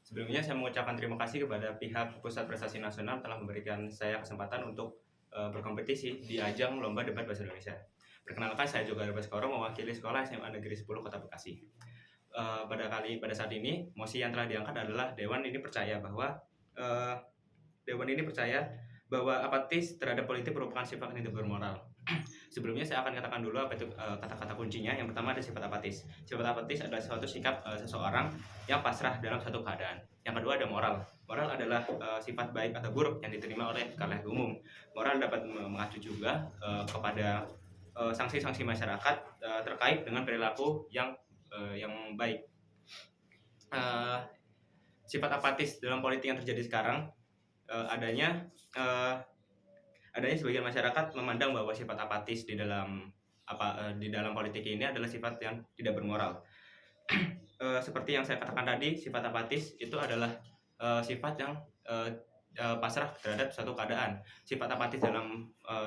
Sebelumnya saya mengucapkan terima kasih kepada pihak Pusat Prestasi Nasional telah memberikan saya kesempatan untuk berkompetisi di ajang Lomba Debat Bahasa Indonesia. Perkenalkan, saya Joga Baskoro, mewakili Sekolah SMA Negeri 10 Kota Bekasi. Pada saat ini, mosi yang telah diangkat adalah eh, Dewan ini percaya bahwa apatis terhadap politik merupakan sifat yang tidak bermoral. Sebelumnya saya akan katakan dulu apa itu kata-kata kuncinya. Yang pertama ada sifat apatis. Sifat apatis adalah suatu sikap seseorang yang pasrah dalam satu keadaan. Yang kedua ada moral. Moral adalah sifat baik atau buruk yang diterima oleh khalayak umum. Moral dapat mengacu juga kepada sanksi-sanksi masyarakat terkait dengan perilaku yang baik. Uh, Sifat apatis dalam politik yang terjadi sekarang adanya sebagian masyarakat memandang bahwa sifat apatis di dalam politik ini adalah sifat yang tidak bermoral. Seperti yang saya katakan tadi, sifat apatis itu adalah sifat yang pasrah terhadap suatu keadaan.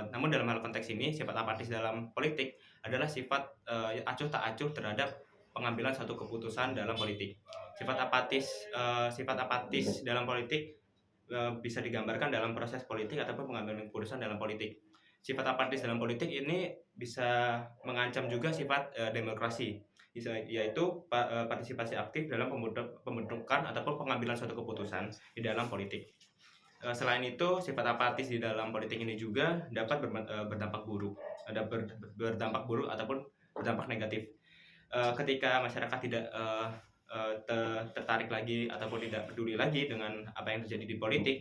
Namun dalam hal konteks ini, sifat apatis dalam politik adalah sifat acuh tak acuh terhadap pengambilan suatu keputusan dalam politik. Sifat apatis dalam politik bisa digambarkan dalam proses politik ataupun pengambilan keputusan dalam politik. Sifat apatis dalam politik ini bisa mengancam juga sifat demokrasi, yaitu partisipasi aktif dalam pembentukan ataupun pengambilan suatu keputusan di dalam politik. Selain itu, sifat apatis di dalam politik ini juga dapat berdampak buruk ataupun berdampak negatif. Ketika masyarakat tidak tertarik lagi ataupun tidak peduli lagi dengan apa yang terjadi di politik,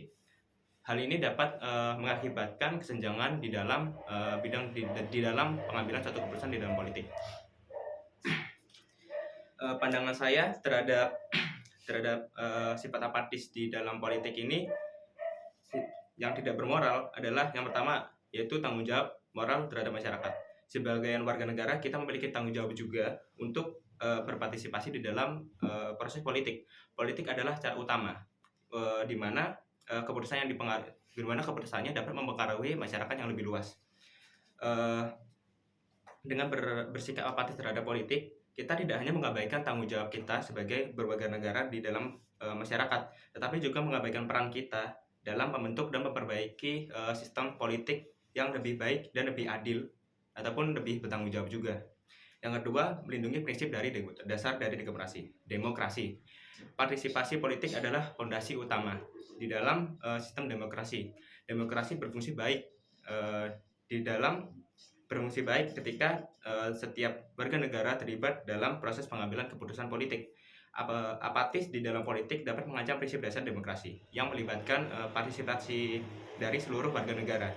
hal ini dapat mengakibatkan kesenjangan di dalam dalam pengambilan suatu keputusan di dalam politik. Pandangan saya terhadap sifat apatis di dalam politik ini yang tidak bermoral adalah yang pertama, yaitu tanggung jawab moral terhadap masyarakat. Sebagai warga negara, kita memiliki tanggung jawab juga untuk berpartisipasi di dalam proses politik. Politik adalah cara utama di mana keputusannya dapat mempengaruhi masyarakat yang lebih luas. Dengan bersikap apatis terhadap politik, kita tidak hanya mengabaikan tanggung jawab kita sebagai warga negara di dalam masyarakat, tetapi juga mengabaikan peran kita dalam membentuk dan memperbaiki sistem politik yang lebih baik dan lebih adil ataupun lebih bertanggung jawab juga. Yang kedua, melindungi prinsip dasar dari demokrasi. Partisipasi politik adalah fondasi utama di dalam sistem demokrasi. Demokrasi berfungsi baik ketika setiap warga negara terlibat dalam proses pengambilan keputusan politik. Apatis di dalam politik dapat mengancam prinsip dasar demokrasi yang melibatkan partisipasi dari seluruh warga negara.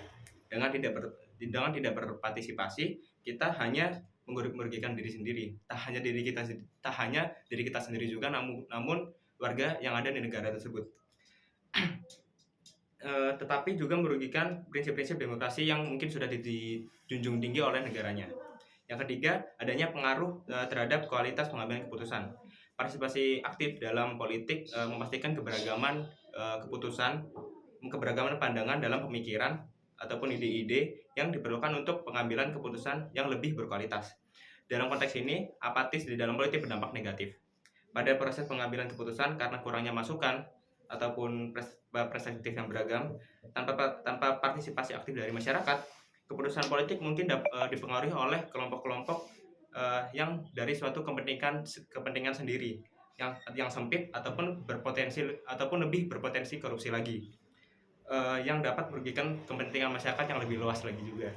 Dengan tidak berpartisipasi, kita hanya merugikan diri sendiri. Tak hanya diri kita sendiri juga, namun warga yang ada di negara tersebut. Tetapi juga merugikan prinsip-prinsip demokrasi yang mungkin sudah dijunjung tinggi oleh negaranya. Yang ketiga, adanya pengaruh terhadap kualitas pengambilan keputusan. Partisipasi aktif dalam politik memastikan keberagaman keberagaman pandangan dalam pemikiran ataupun ide-ide yang diperlukan untuk pengambilan keputusan yang lebih berkualitas. Dalam konteks ini, apatis di dalam politik berdampak negatif pada proses pengambilan keputusan karena kurangnya masukan ataupun perspektif yang beragam. Tanpa partisipasi aktif dari masyarakat, keputusan politik mungkin dipengaruhi oleh kelompok-kelompok yang dari suatu kepentingan sendiri yang sempit ataupun lebih berpotensi korupsi lagi, yang dapat merugikan kepentingan masyarakat yang lebih luas lagi juga.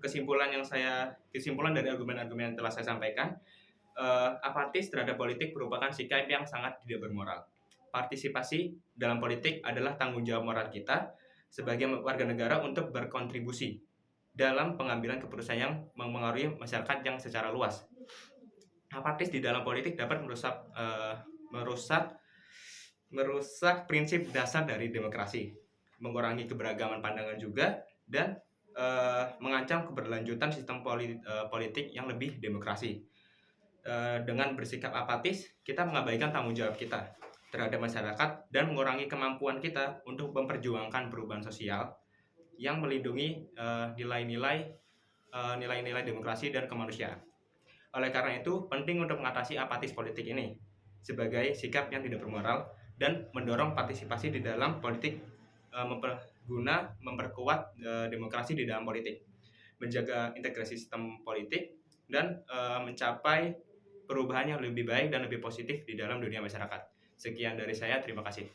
Kesimpulan dari argumen-argumen yang telah saya sampaikan, apatis terhadap politik merupakan sikap yang sangat tidak bermoral. Partisipasi dalam politik adalah tanggung jawab moral kita sebagai warga negara untuk berkontribusi dalam pengambilan keputusan yang mempengaruhi masyarakat yang secara luas. Apatis di dalam politik dapat merusak prinsip dasar dari demokrasi, mengurangi keberagaman pandangan juga, dan mengancam keberlanjutan sistem politik yang lebih demokrasi. Dengan bersikap apatis, kita mengabaikan tanggung jawab kita terhadap masyarakat dan mengurangi kemampuan kita untuk memperjuangkan perubahan sosial yang melindungi nilai-nilai demokrasi dan kemanusiaan. Oleh karena itu, penting untuk mengatasi apatis politik ini. sebagai sikap yang tidak bermoral dan mendorong partisipasi di dalam politik, memperkuat demokrasi di dalam politik, menjaga integrasi sistem politik, dan mencapai perubahan yang lebih baik dan lebih positif di dalam dunia masyarakat. Sekian dari saya, terima kasih.